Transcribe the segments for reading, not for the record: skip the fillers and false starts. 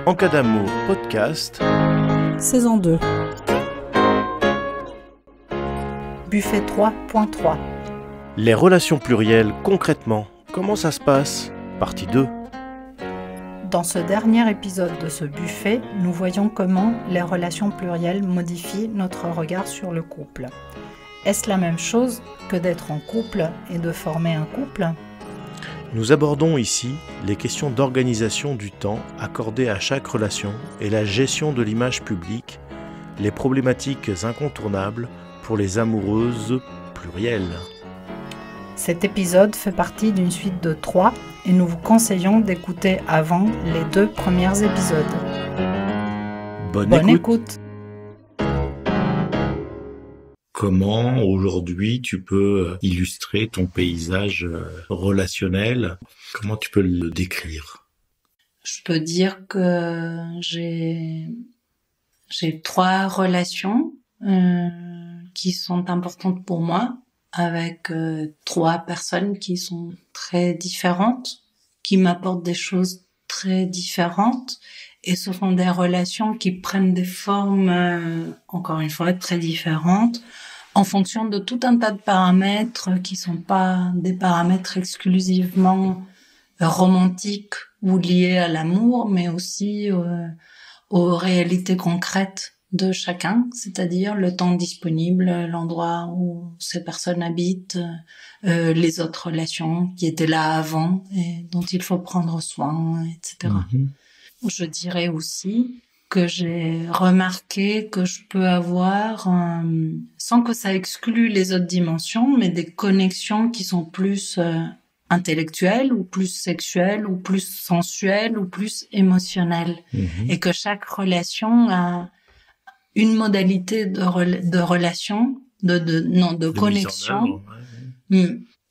En cas d'amour podcast, saison 2. Buffet 3.3. les relations plurielles concrètement, comment ça se passe? Partie 2. Dans ce dernier épisode de ce buffet, nous voyons comment les relations plurielles modifient notre regard sur le couple. Est-ce la même chose que d'être en couple et de former un couple ? Nous abordons ici les questions d'organisation du temps accordé à chaque relation et la gestion de l'image publique, les problématiques incontournables pour les amoureuses plurielles. Cet épisode fait partie d'une suite de 3 et nous vous conseillons d'écouter avant les 2 premiers épisodes. Bonne écoute. Comment aujourd'hui tu peux illustrer ton paysage relationnel? Comment tu peux le décrire? Je peux dire que j'ai 3 relations qui sont importantes pour moi, avec 3 personnes qui sont très différentes, qui m'apportent des choses très différentes, et ce sont des relations qui prennent des formes, encore une fois, très différentes, en fonction de tout un tas de paramètres qui sont pas des paramètres exclusivement romantiques ou liés à l'amour, mais aussi aux réalités concrètes de chacun, c'est-à-dire le temps disponible, l'endroit où ces personnes habitent, les autres relations qui étaient là avant et dont il faut prendre soin, etc. Je dirais aussi que j'ai remarqué que je peux avoir, sans que ça exclue les autres dimensions, mais des connexions qui sont plus intellectuelles ou plus sexuelles ou plus sensuelles ou plus émotionnelles. Et que chaque relation a une modalité de relation, de connexion,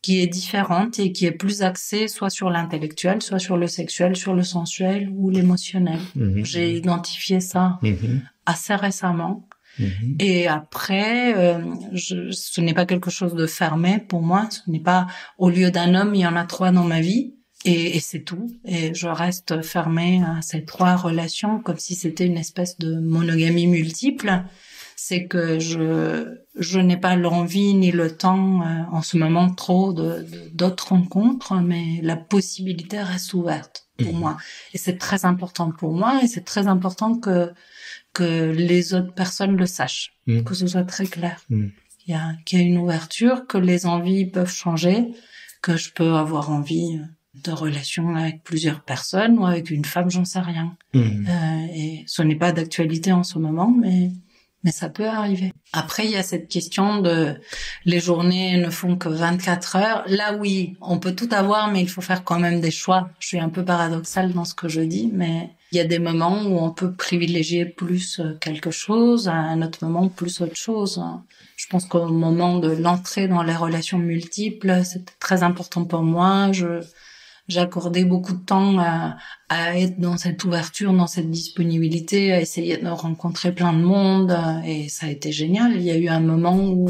qui est différente et qui est plus axée soit sur l'intellectuel, soit sur le sexuel, sur le sensuel ou l'émotionnel. J'ai identifié ça assez récemment. Et après, ce n'est pas quelque chose de fermé pour moi. Ce n'est pas, au lieu d'un homme, il y en a 3 dans ma vie. Et c'est tout. Et je reste fermée à ces 3 relations comme si c'était une espèce de monogamie multiple. C'est que je n'ai pas l'envie ni le temps en ce moment trop d'autres rencontres, mais la possibilité reste ouverte pour moi. Et c'est très important pour moi, et c'est très important que les autres personnes le sachent, que ce soit très clair. Qu'il y a une ouverture, que les envies peuvent changer, que je peux avoir envie de relations avec plusieurs personnes ou avec une femme, j'en sais rien. Et ce n'est pas d'actualité en ce moment, mais ça peut arriver. Après, il y a cette question de les journées ne font que 24 heures. Là, oui, on peut tout avoir, mais il faut faire quand même des choix. Je suis un peu paradoxale dans ce que je dis, mais il y a des moments où on peut privilégier plus quelque chose, à un autre moment plus autre chose. Je pense qu'au moment de l'entrée dans les relations multiples, c'était très important pour moi. J'accordais beaucoup de temps à être dans cette ouverture, dans cette disponibilité, à essayer de rencontrer plein de monde, et ça a été génial. Il y a eu un moment où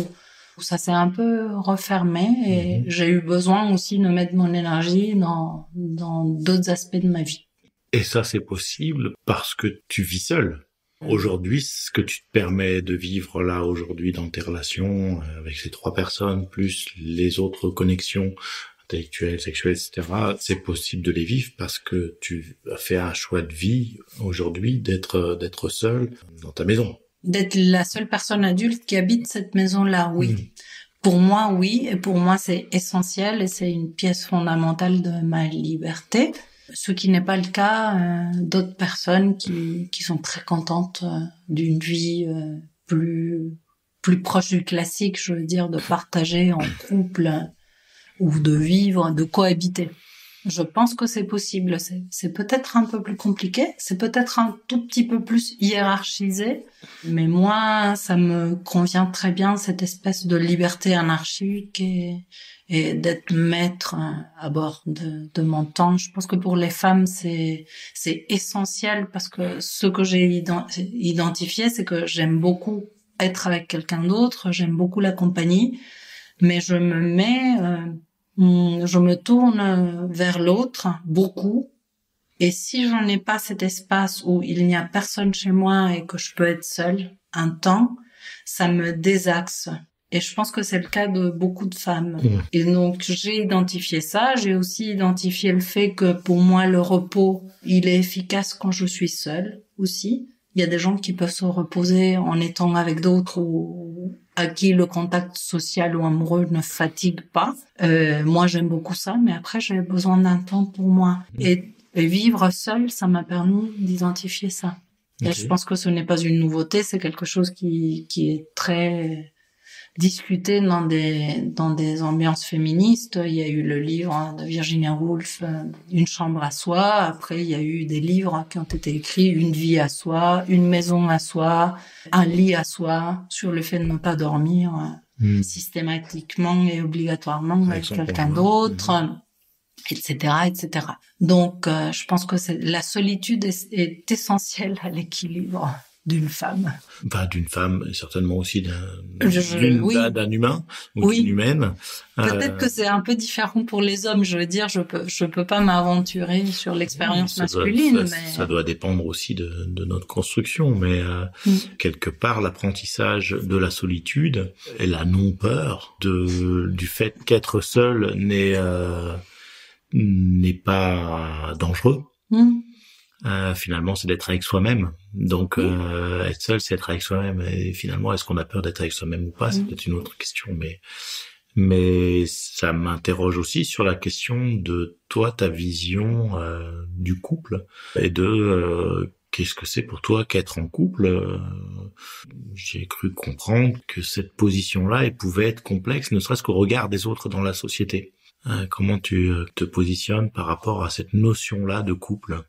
ça s'est un peu refermé, et j'ai eu besoin aussi de mettre mon énergie dans d'autres aspects de ma vie. Et ça, c'est possible parce que tu vis seul. Aujourd'hui, ce que tu te permets de vivre là aujourd'hui dans tes relations avec ces 3 personnes, plus les autres connexions intellectuelles, sexuelles, etc., c'est possible de les vivre parce que tu as fait un choix de vie aujourd'hui d'être seul dans ta maison. D'être la seule personne adulte qui habite cette maison-là, oui. Pour moi, oui. Et pour moi, c'est essentiel et c'est une pièce fondamentale de ma liberté. Ce qui n'est pas le cas d'autres personnes qui sont très contentes d'une vie plus proche du classique, je veux dire, de partager en couple ou de vivre, de cohabiter. Je pense que c'est possible. C'est peut-être un peu plus compliqué, c'est peut-être un tout petit peu plus hiérarchisé, mais moi, ça me convient très bien, cette espèce de liberté anarchique et d'être maître à bord de mon temps. Je pense que pour les femmes, c'est essentiel, parce que ce que j'ai identifié, c'est que j'aime beaucoup être avec quelqu'un d'autre, j'aime beaucoup la compagnie, mais je me tourne vers l'autre beaucoup Et si je n'ai pas cet espace où il n'y a personne chez moi et que je peux être seule un temps, ça me désaxe. Et je pense que c'est le cas de beaucoup de femmes. Et donc, j'ai identifié ça. J'ai aussi identifié le fait que pour moi, le repos, il est efficace quand je suis seule aussi. Il y a des gens qui peuvent se reposer en étant avec d'autres ou à qui le contact social ou amoureux ne fatigue pas. Moi, j'aime beaucoup ça, mais après, j'ai besoin d'un temps pour moi. Et vivre seule, ça m'a permis d'identifier ça. Okay. Et je pense que ce n'est pas une nouveauté, c'est quelque chose qui est très discuté dans des ambiances féministes. Il y a eu le livre de Virginia Woolf, Une chambre à soi. Après, il y a eu des livres qui ont été écrits, Une vie à soi, Une maison à soi, Un lit à soi, sur le fait de ne pas dormir systématiquement et obligatoirement avec quelqu'un d'autre, etc., etc. Donc, je pense que la solitude est essentielle à l'équilibre d'une femme. Enfin, d'une femme, et certainement aussi d'un humain ou d'une humaine. Peut-être que c'est un peu différent pour les hommes. Je veux dire, je peux pas m'aventurer sur l'expérience masculine. Ça doit dépendre aussi de notre construction, mais quelque part, l'apprentissage de la solitude et la non-peur du fait qu'être seul n'est pas dangereux. Finalement, c'est d'être avec soi-même. Donc, être seul, c'est être avec soi-même. Et finalement, est-ce qu'on a peur d'être avec soi-même ou pas? C'est peut-être une autre question. Mais ça m'interroge aussi sur la question de toi, ta vision du couple et de qu'est-ce que c'est pour toi qu'être en couple. J'ai cru comprendre que cette position-là, elle pouvait être complexe, ne serait-ce qu'au regard des autres dans la société. Comment tu te positionnes par rapport à cette notion-là de couple?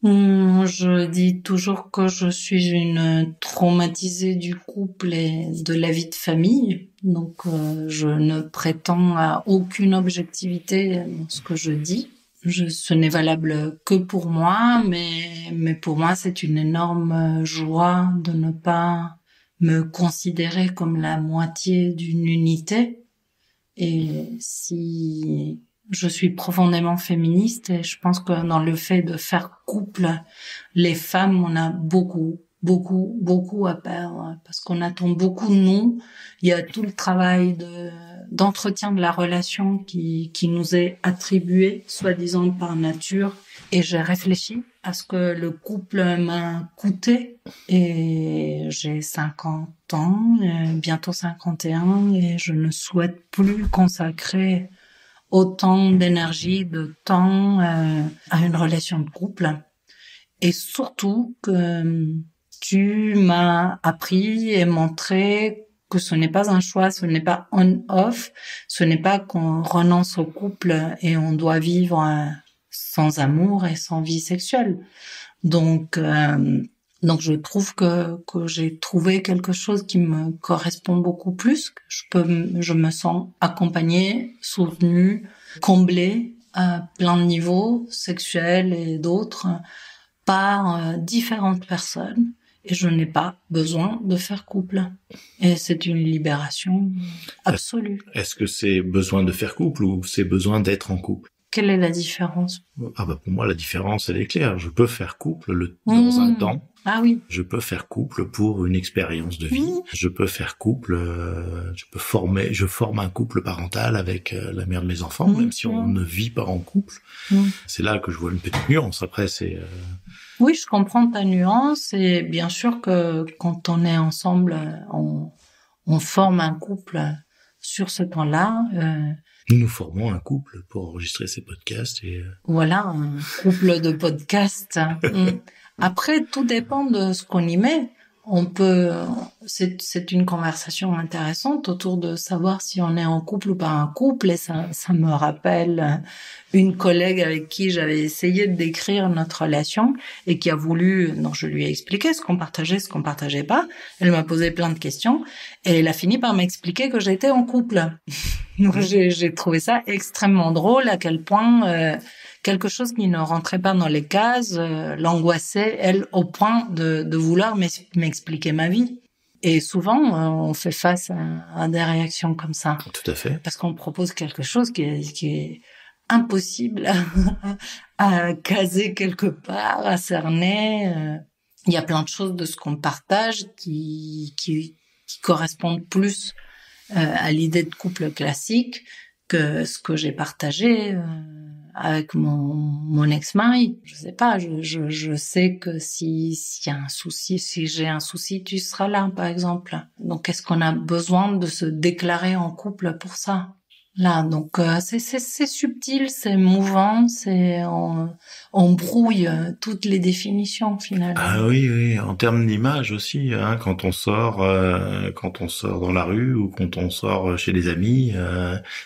Je dis toujours que je suis une traumatisée du couple et de la vie de famille. Donc, je ne prétends à aucune objectivité dans ce que je dis. Ce n'est valable que pour moi, mais pour moi, c'est une énorme joie de ne pas me considérer comme la moitié d'une unité. Et si je suis profondément féministe et je pense que dans le fait de faire couple, les femmes, on a beaucoup à perdre parce qu'on attend beaucoup de nous. Il y a tout le travail d'entretien de la relation qui nous est attribué, soi-disant par nature. Et j'ai réfléchi à ce que le couple m'a coûté. Et j'ai 50 ans, bientôt 51, et je ne souhaite plus consacrer autant d'énergie, de temps à une relation de couple. Et surtout que tu m'as appris et montré que ce n'est pas un choix, ce n'est pas on-off, ce n'est pas qu'on renonce au couple et on doit vivre sans amour et sans vie sexuelle. Donc je trouve que j'ai trouvé quelque chose qui me correspond beaucoup plus, que je me sens accompagnée, soutenue, comblée à plein de niveaux, sexuels et d'autres, par différentes personnes. Et je n'ai pas besoin de faire couple. Et c'est une libération absolue. Est-ce que c'est besoin de faire couple ou c'est besoin d'être en couple? Quelle est la différence? Pour moi, la différence, elle est claire. Je peux faire couple dans un temps. Ah oui. Je peux faire couple pour une expérience de vie. Je peux faire couple, je forme un couple parental avec la mère de mes enfants, même si on ne vit pas en couple. C'est là que je vois une petite nuance. Après, c'est... Oui, je comprends ta nuance et bien sûr que quand on est ensemble, on forme un couple sur ce temps-là. Nous formons un couple pour enregistrer ces podcasts et voilà, un couple de podcasts. Après, tout dépend de ce qu'on y met. C'est une conversation intéressante autour de savoir si on est en couple ou pas en couple. Et ça me rappelle une collègue avec qui j'avais essayé de décrire notre relation et qui a voulu, donc je lui ai expliqué ce qu'on partageait pas. Elle m'a posé plein de questions et elle a fini par m'expliquer que j'étais en couple. Donc j'ai trouvé ça extrêmement drôle à quel point quelque chose qui ne rentrait pas dans les cases l'angoissait, elle, au point de vouloir m'expliquer ma vie. Et souvent, on fait face à des réactions comme ça. Tout à fait. Parce qu'on propose quelque chose qui est impossible à caser quelque part, à cerner. Il y a plein de choses de ce qu'on partage qui correspondent plus à l'idée de couple classique que ce que j'ai partagé avec mon ex-mari. Je sais pas, je sais que s'il y a un souci, si j'ai un souci, tu seras là, par exemple. Donc, est-ce qu'on a besoin de se déclarer en couple pour ça? Là, donc c'est subtil, c'est mouvant, on brouille toutes les définitions finalement. Ah oui, en termes d'image aussi, hein, quand on sort dans la rue ou quand on sort chez des amis,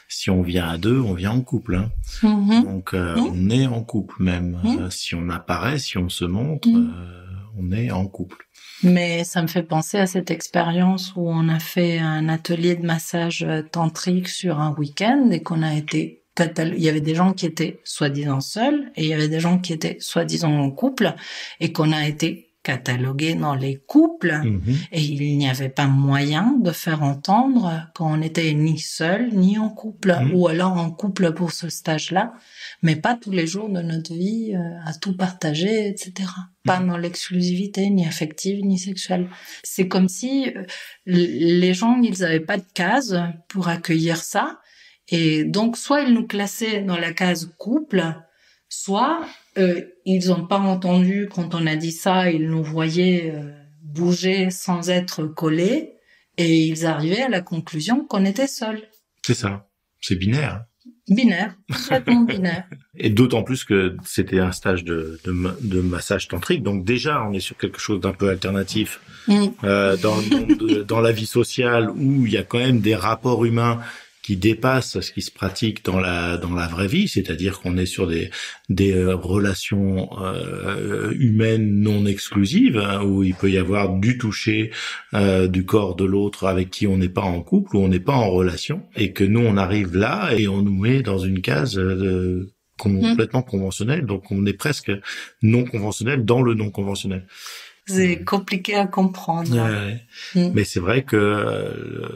si on vient à deux, on vient en couple. Hein. Donc on est en couple même. Si on apparaît, si on se montre, on est en couple. Mais ça me fait penser à cette expérience où on a fait un atelier de massage tantrique sur un week-end et qu'on a été il y avait des gens qui étaient soi-disant seuls et il y avait des gens qui étaient soi-disant en couple et qu'on a été catalogués dans les couples et il n'y avait pas moyen de faire entendre qu'on n'était ni seul ni en couple ou alors en couple pour ce stage-là, mais pas tous les jours de notre vie à tout partager, etc. Pas dans l'exclusivité, ni affective, ni sexuelle. C'est comme si les gens, ils avaient pas de case pour accueillir ça. Et donc, soit ils nous classaient dans la case couple, soit ils ont pas entendu quand on a dit ça, ils nous voyaient bouger sans être collés, et ils arrivaient à la conclusion qu'on était seuls. C'est ça. C'est binaire. Binaire, complètement binaire. Et d'autant plus que c'était un stage de massage tantrique, donc déjà on est sur quelque chose d'un peu alternatif dans la vie sociale où il y a quand même des rapports humains qui dépassent ce qui se pratique dans la vraie vie, c'est-à-dire qu'on est sur des relations humaines non exclusives, hein, où il peut y avoir du toucher du corps de l'autre avec qui on n'est pas en couple ou on n'est pas en relation, et que nous on arrive là et on nous met dans une case complètement conventionnelle, donc on est presque non conventionnel dans le non conventionnel. C'est compliqué à comprendre. Mais c'est vrai que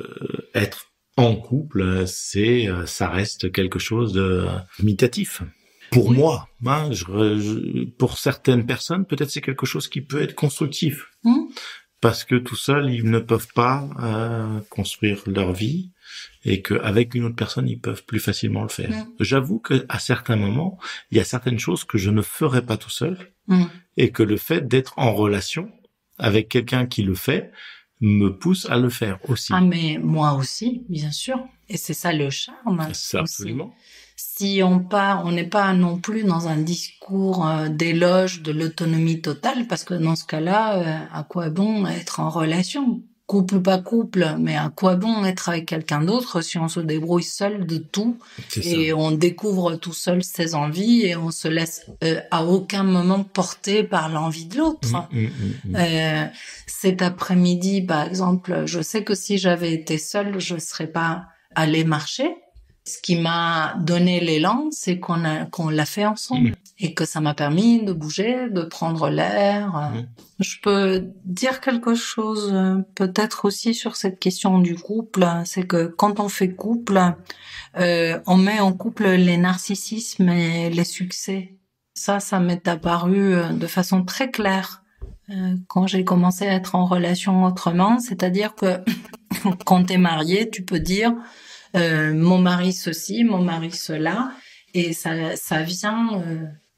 être en couple, ça reste quelque chose de limitatif. Pour moi, hein, pour certaines personnes, peut-être c'est quelque chose qui peut être constructif. Parce que tout seul, ils ne peuvent pas construire leur vie et qu'avec une autre personne, ils peuvent plus facilement le faire. J'avoue que à certains moments, il y a certaines choses que je ne ferais pas tout seul et que le fait d'être en relation avec quelqu'un qui le fait me pousse à le faire aussi. Ah, mais moi aussi, bien sûr. Et c'est ça le charme. C'est absolument. Si on n'est pas non plus dans un discours d'éloge de l'autonomie totale, parce que dans ce cas-là, à quoi bon être en relation? Couple ou pas couple, mais à quoi bon être avec quelqu'un d'autre si on se débrouille seul de tout et on découvre tout seul ses envies et on se laisse à aucun moment porter par l'envie de l'autre. Cet après-midi, par exemple, je sais que si j'avais été seule, je serais pas allée marcher. Ce qui m'a donné l'élan, c'est qu'on l'a fait ensemble et que ça m'a permis de bouger, de prendre l'air. Je peux dire quelque chose peut-être aussi sur cette question du couple, c'est que quand on fait couple, on met en couple les narcissismes et les succès. Ça m'est apparu de façon très claire quand j'ai commencé à être en relation autrement, c'est-à-dire que quand t'es marié, tu peux dire mon mari ceci, mon mari cela, et ça vient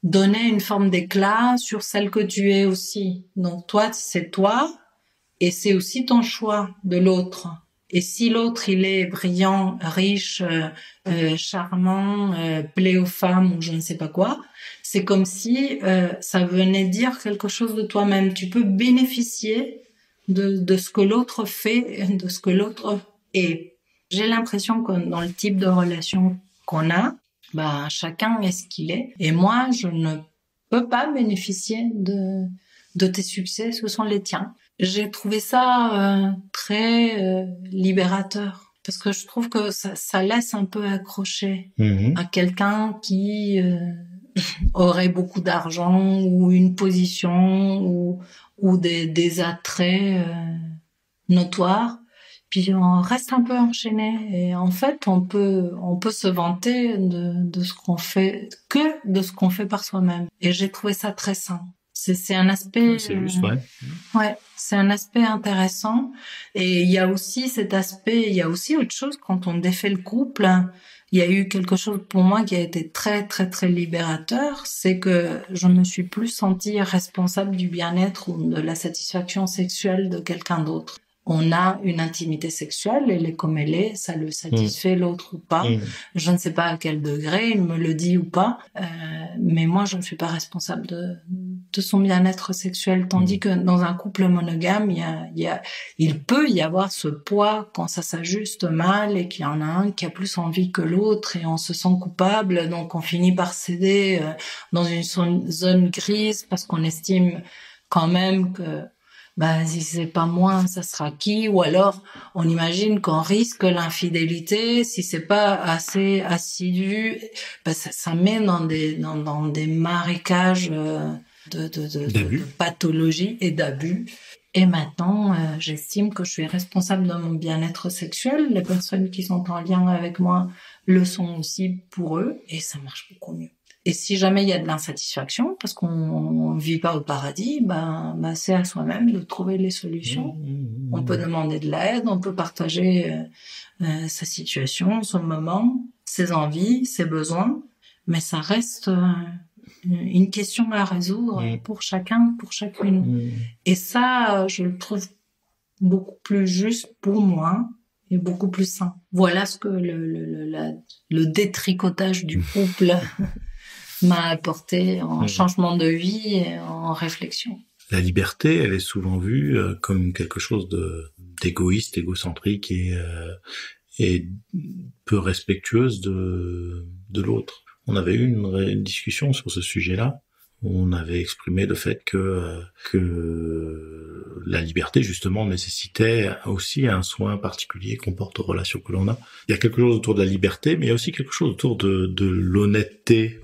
donner une forme d'éclat sur celle que tu es aussi. Donc toi, c'est toi, et c'est aussi ton choix de l'autre. Et si l'autre, il est brillant, riche, charmant, plaît aux femmes ou je ne sais pas quoi, c'est comme si ça venait dire quelque chose de toi-même. Tu peux bénéficier de ce que l'autre fait, de ce que l'autre est. J'ai l'impression que dans le type de relation qu'on a, chacun est ce qu'il est. Et moi, je ne peux pas bénéficier de tes succès, ce sont les tiens. J'ai trouvé ça très libérateur. Parce que je trouve que ça laisse un peu accrocher à quelqu'un qui aurait beaucoup d'argent ou une position ou des attraits notoires. puis on reste un peu enchaîné. Et en fait, on peut se vanter de ce qu'on fait, que de ce qu'on fait par soi-même. Et j'ai trouvé ça très sain. C'est un aspect. C'est juste, ouais. Ouais, c'est un aspect intéressant. Et il y a aussi cet aspect, il y a aussi autre chose quand on défait le couple. Il y a eu quelque chose pour moi qui a été très, très, très libérateur. C'est que je me suis plus sentie responsable du bien-être ou de la satisfaction sexuelle de quelqu'un d'autre. On a une intimité sexuelle, elle est comme elle est, ça le satisfait l'autre ou pas. Je ne sais pas à quel degré, il me le dit ou pas, mais moi je ne suis pas responsable de son bien-être sexuel. Tandis que dans un couple monogame, il peut y avoir ce poids quand ça s'ajuste mal et qu'il y en a un qui a plus envie que l'autre et on se sent coupable, donc on finit par céder dans une zone grise parce qu'on estime quand même que si c'est pas moi, ça sera qui? Ou alors, on imagine qu'on risque l'infidélité si c'est pas assez assidu. Ça met dans des marécages de pathologie et d'abus. Et maintenant, j'estime que je suis responsable de mon bien-être sexuel. Les personnes qui sont en lien avec moi le sont aussi pour eux, et ça marche beaucoup mieux. Et si jamais il y a de l'insatisfaction, parce qu'on vit pas au paradis, c'est à soi-même de trouver les solutions. On peut demander de l'aide, on peut partager sa situation, son moment, ses envies, ses besoins, mais ça reste une question à résoudre pour chacun, pour chacune. Et ça, je le trouve beaucoup plus juste pour moi et beaucoup plus sain. Voilà ce que le détricotage du couple m'a apporté en changement de vie et en réflexion. La liberté, elle est souvent vue comme quelque chose d'égoïste, égocentrique et peu respectueuse de l'autre. On avait eu une discussion sur ce sujet-là. On avait exprimé le fait que la liberté, justement, nécessitait aussi un soin particulier qu'on porte aux relations que l'on a. Il y a quelque chose autour de la liberté, mais il y a aussi quelque chose autour de l'honnêteté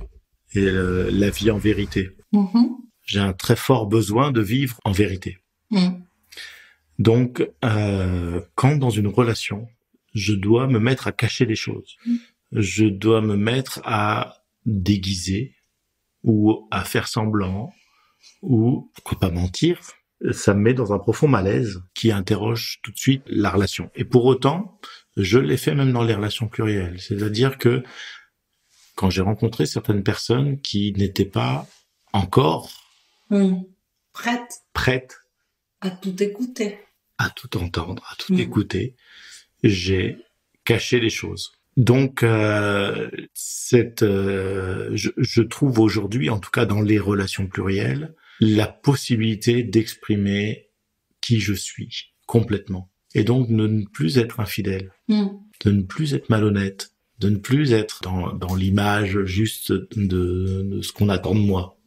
et la vie en vérité. J'ai un très fort besoin de vivre en vérité. Donc, quand dans une relation, je dois me mettre à cacher les choses, je dois me mettre à déguiser ou à faire semblant ou pourquoi pas mentir, ça me met dans un profond malaise qui interroge tout de suite la relation. Et pour autant, je l'ai fait même dans les relations plurielles. C'est-à-dire que quand j'ai rencontré certaines personnes qui n'étaient pas encore prêtes à tout écouter, à tout entendre, à tout écouter, j'ai caché les choses. Donc, je trouve aujourd'hui, en tout cas dans les relations plurielles, la possibilité d'exprimer qui je suis complètement. Et donc de ne plus être infidèle, de ne plus être malhonnête, de ne plus être dans l'image juste de ce qu'on attend de moi.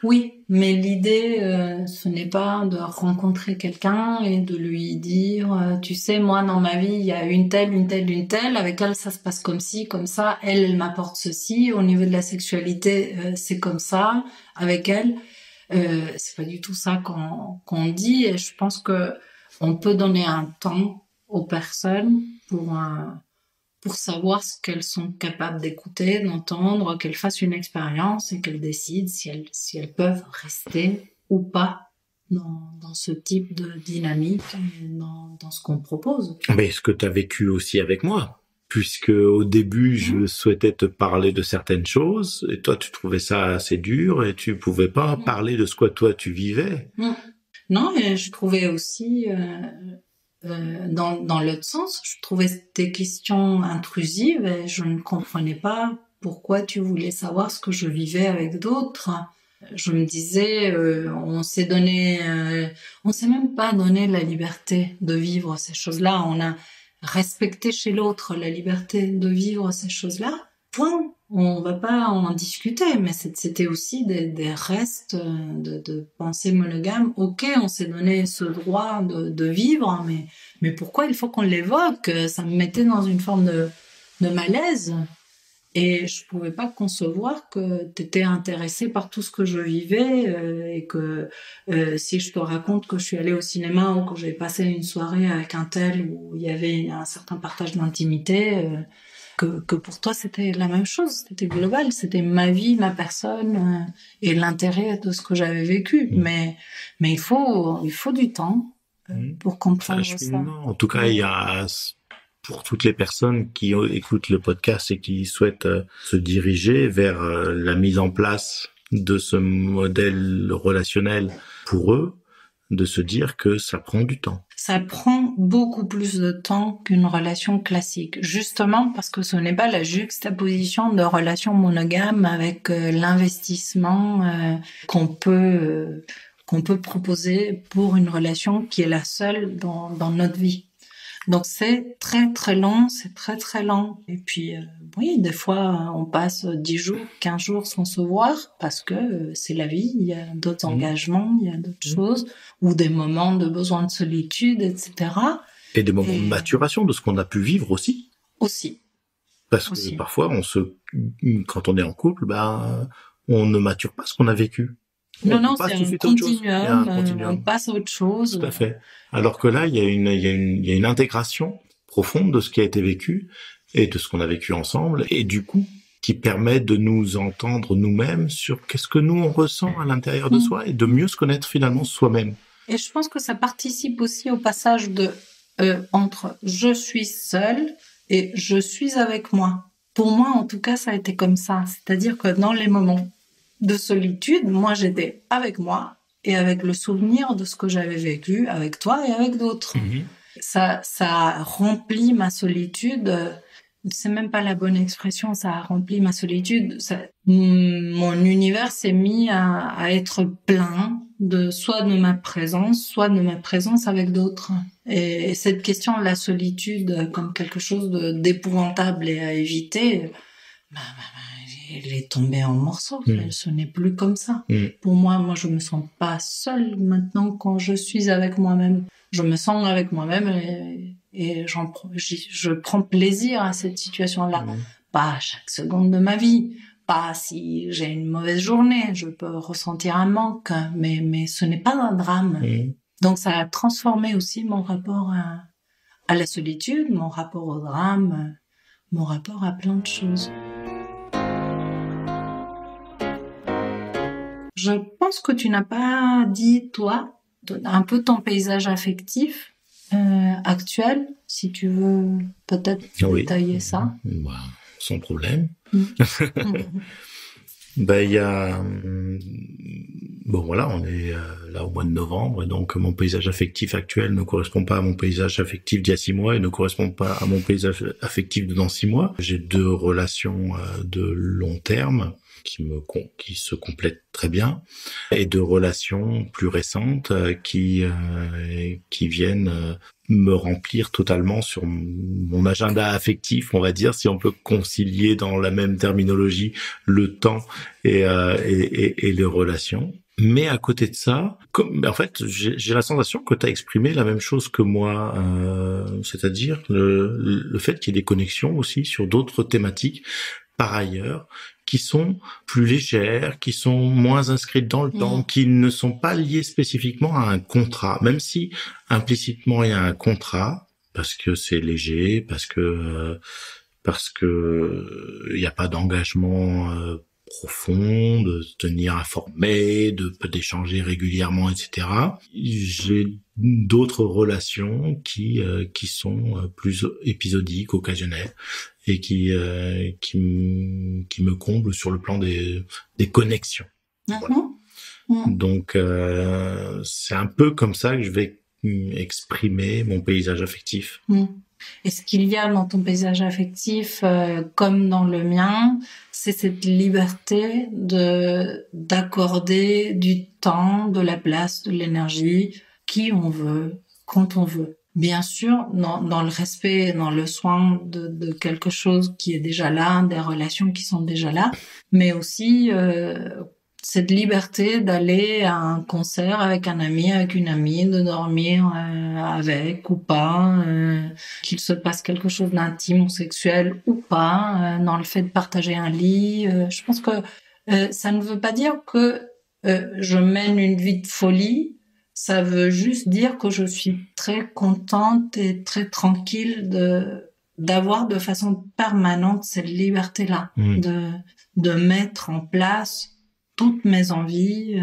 Oui, mais l'idée, ce n'est pas de rencontrer quelqu'un et de lui dire, tu sais, moi, dans ma vie, il y a une telle, avec elle, ça se passe comme ci, comme ça, elle m'apporte ceci, au niveau de la sexualité, c'est comme ça, avec elle. C'est pas du tout ça qu'on dit, et je pense que on peut donner un temps aux personnes pour savoir ce qu'elles sont capables d'écouter, d'entendre, qu'elles fassent une expérience et qu'elles décident si elles peuvent rester ou pas dans ce type de dynamique, dans ce qu'on propose. Mais ce que tu as vécu aussi avec moi, puisque au début, je souhaitais te parler de certaines choses et toi, tu trouvais ça assez dur et tu pouvais pas parler de ce que toi, tu vivais. Non, et je trouvais aussi... dans l'autre sens, je trouvais tes questions intrusives et je ne comprenais pas pourquoi tu voulais savoir ce que je vivais avec d'autres. Je me disais, on s'est même pas donné la liberté de vivre ces choses-là. On a respecté chez l'autre la liberté de vivre ces choses-là. Point. On va pas en discuter, mais c'était aussi des restes de pensée monogame. Ok, on s'est donné ce droit de vivre, mais pourquoi il faut qu'on l'évoque? Ça me mettait dans une forme de malaise. Et je pouvais pas concevoir que t'étais intéressé par tout ce que je vivais et que si je te raconte que je suis allée au cinéma ou que j'ai passé une soirée avec un tel où il y avait un certain partage d'intimité, que pour toi c'était la même chose, c'était global, c'était ma vie, ma personne et l'intérêt de ce que j'avais vécu. Mais il faut du temps pour comprendre ça. En tout cas, il y a pour toutes les personnes qui écoutent le podcast et qui souhaitent se diriger vers la mise en place de ce modèle relationnel pour eux, de se dire que ça prend du temps. Ça prend beaucoup plus de temps qu'une relation classique, justement parce que ce n'est pas la juxtaposition de relations monogames avec l'investissement qu'on peut proposer pour une relation qui est la seule dans notre vie. Donc c'est très très long, c'est très très lent. Et puis oui, des fois on passe 10 jours, 15 jours sans se voir parce que c'est la vie, il y a d'autres engagements, il y a d'autres choses, ou des moments de besoin de solitude, etc. Et des moments de maturation de ce qu'on a pu vivre aussi. Parce que parfois quand on est en couple, on ne mature pas ce qu'on a vécu. Non, c'est un continuum, on passe à autre chose. Tout à fait. Alors que là, il y a une intégration profonde de ce qui a été vécu et de ce qu'on a vécu ensemble, et du coup, qui permet de nous entendre nous-mêmes sur qu'est-ce que nous on ressent à l'intérieur de soi et de mieux se connaître finalement soi-même. Et je pense que ça participe aussi au passage entre je suis seule et je suis avec moi. Pour moi, en tout cas, ça a été comme ça. C'est-à-dire que dans les moments de solitude, moi j'étais avec moi et avec le souvenir de ce que j'avais vécu avec toi et avec d'autres. Ça remplit ma solitude, c'est même pas la bonne expression, ça a rempli ma solitude, mon univers s'est mis à être plein soit de ma présence, soit de ma présence avec d'autres. Et cette question de la solitude comme quelque chose d'épouvantable et à éviter, elle est tombée en morceaux. Ce n'est plus comme ça. Pour moi, je me sens pas seule maintenant quand je suis avec moi-même. Je me sens avec moi-même et je prends plaisir à cette situation-là. Pas à chaque seconde de ma vie. Pas si j'ai une mauvaise journée. Je peux ressentir un manque, mais ce n'est pas un drame. Donc ça a transformé aussi mon rapport à la solitude, mon rapport au drame, mon rapport à plein de choses. Je pense que tu n'as pas dit, toi, un peu ton paysage affectif actuel, si tu veux peut-être détailler ça. Sans problème. Il y a... on est là au mois de novembre, et donc mon paysage affectif actuel ne correspond pas à mon paysage affectif d'il y a 6 mois et ne correspond pas à mon paysage affectif de dans 6 mois. J'ai 2 relations de long terme qui se complètent très bien, et 2 relations plus récentes qui viennent me remplir totalement sur mon agenda affectif, on va dire, si on peut concilier dans la même terminologie le temps et les relations. Mais à côté de ça, en fait, j'ai la sensation que tu as exprimé la même chose que moi, c'est-à-dire le fait qu'il y ait des connexions aussi sur d'autres thématiques par ailleurs, qui sont plus légères, qui sont moins inscrites dans le temps, qui ne sont pas liées spécifiquement à un contrat, même si implicitement il y a un contrat, parce que c'est léger, parce que il n'y a pas d'engagement profond, de se tenir informé, d'échanger régulièrement, etc. J'ai d'autres relations qui sont plus épisodiques, occasionnelles, et qui me comblent sur le plan des connexions. Voilà. Donc c'est un peu comme ça que je vais exprimer mon paysage affectif. Et ce qu'il y a dans ton paysage affectif, comme dans le mien, c'est cette liberté d'accorder du temps, de la place, de l'énergie, qui on veut, quand on veut. Bien sûr, dans le respect, dans le soin de quelque chose qui est déjà là, des relations qui sont déjà là, mais aussi cette liberté d'aller à un concert avec un ami, avec une amie, de dormir avec ou pas, qu'il se passe quelque chose d'intime ou sexuel ou pas, dans le fait de partager un lit. Je pense que ça ne veut pas dire que je mène une vie de folie. Ça veut juste dire que je suis très contente et très tranquille d'avoir de façon permanente cette liberté-là, de mettre en place toutes mes envies,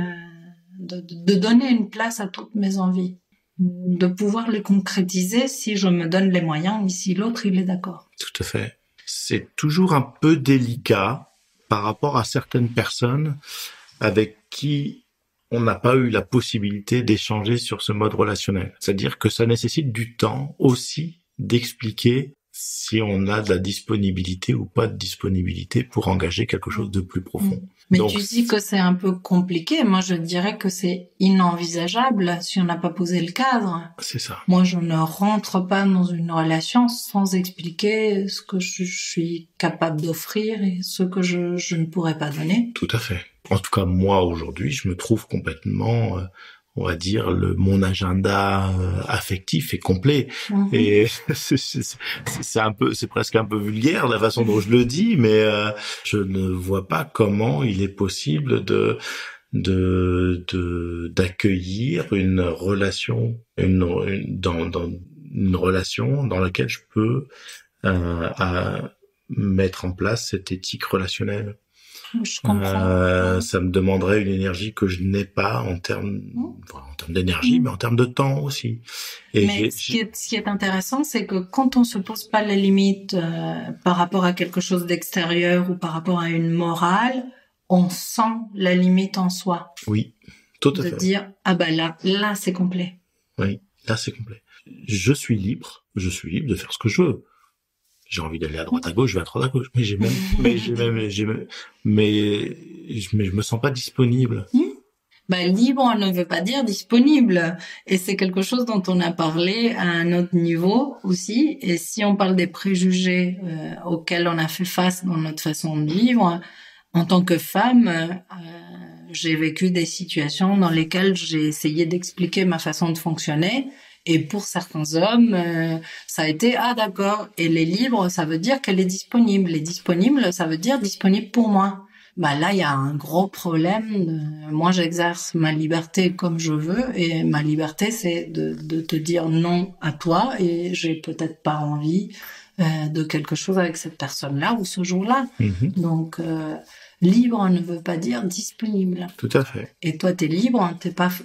de donner une place à toutes mes envies, de pouvoir les concrétiser si je me donne les moyens et si l'autre il est d'accord. Tout à fait. C'est toujours un peu délicat par rapport à certaines personnes avec qui on n'a pas eu la possibilité d'échanger sur ce mode relationnel. C'est-à-dire que ça nécessite du temps aussi d'expliquer si on a de la disponibilité ou pas de disponibilité pour engager quelque chose de plus profond. Mais donc, tu dis que c'est un peu compliqué. Moi, je dirais que c'est inenvisageable si on n'a pas posé le cadre. C'est ça. Moi, je ne rentre pas dans une relation sans expliquer ce que je suis capable d'offrir et ce que je ne pourrais pas donner. Tout à fait. En tout cas, moi, aujourd'hui, je me trouve complètement... on va dire mon agenda affectif est complet et c'est presque un peu vulgaire la façon dont je le dis, mais je ne vois pas comment il est possible d'accueillir une relation dans une relation dans laquelle je peux mettre en place cette éthique relationnelle. Je comprends. Ça me demanderait une énergie que je n'ai pas en termes d'énergie, mais en termes de temps aussi. Et mais ce qui est intéressant, c'est que quand on se pose pas les limites par rapport à quelque chose d'extérieur ou par rapport à une morale, on sent la limite en soi. Oui, tout à fait. De dire là c'est complet. Oui, là c'est complet. Je suis libre de faire ce que je veux. J'ai envie d'aller à droite à gauche, je vais à droite à gauche. Mais je me sens pas disponible. Libre ne veut pas dire disponible. Et c'est quelque chose dont on a parlé à un autre niveau aussi. Et si on parle des préjugés auxquels on a fait face dans notre façon de vivre, en tant que femme, j'ai vécu des situations dans lesquelles j'ai essayé d'expliquer ma façon de fonctionner. Et pour certains hommes, ça a été « Ah, d'accord, et les libres, ça veut dire qu'elle est disponible. Et disponible, ça veut dire disponible pour moi. » Là, il y a un gros problème. Moi, j'exerce ma liberté comme je veux. Et ma liberté, c'est de te dire non à toi. Et j'ai peut-être pas envie de quelque chose avec cette personne-là ou ce jour-là. Donc... libre ne veut pas dire disponible. Tout à fait. Et toi, t'es libre,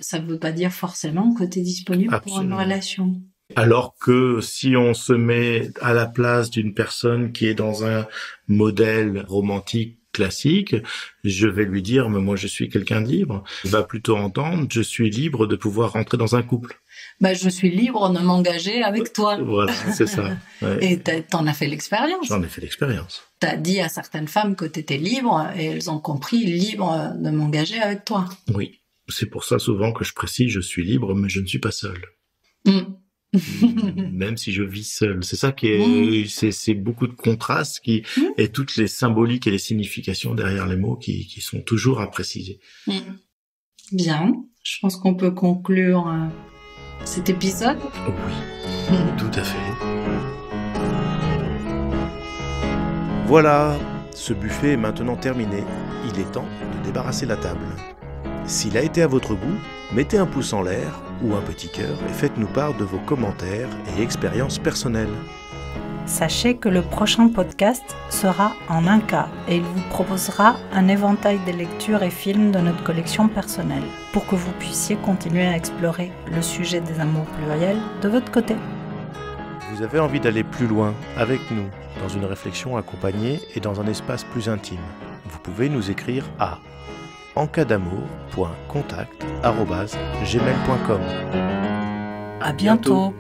ça veut pas dire forcément que t'es disponible Absolument. Pour une relation. Alors que si on se met à la place d'une personne qui est dans un modèle romantique classique, je vais lui dire, mais moi je suis quelqu'un de libre. Il va plutôt entendre, je suis libre de pouvoir rentrer dans un couple. Je suis libre de m'engager avec toi. Voilà, c'est ça. Ouais. Et t'en as fait l'expérience. J'en ai fait l'expérience. T'as dit à certaines femmes que t'étais libre et elles ont compris libre de m'engager avec toi. Oui. C'est pour ça souvent que je précise, je suis libre, mais je ne suis pas seul. Même si je vis seul. C'est ça qui est, c'est beaucoup de contrastes et toutes les symboliques et les significations derrière les mots qui sont toujours à préciser. Bien. Je pense qu'on peut conclure cet épisode. Oui. Tout à fait. Voilà. Ce buffet est maintenant terminé. Il est temps de débarrasser la table. S'il a été à votre goût, mettez un pouce en l'air ou un petit cœur et faites-nous part de vos commentaires et expériences personnelles. Sachez que le prochain podcast sera en un cas et il vous proposera un éventail de lectures et films de notre collection personnelle pour que vous puissiez continuer à explorer le sujet des amours pluriels de votre côté. Vous avez envie d'aller plus loin avec nous dans une réflexion accompagnée et dans un espace plus intime. Vous pouvez nous écrire à encasdamour.contact@gmail.com. À bientôt.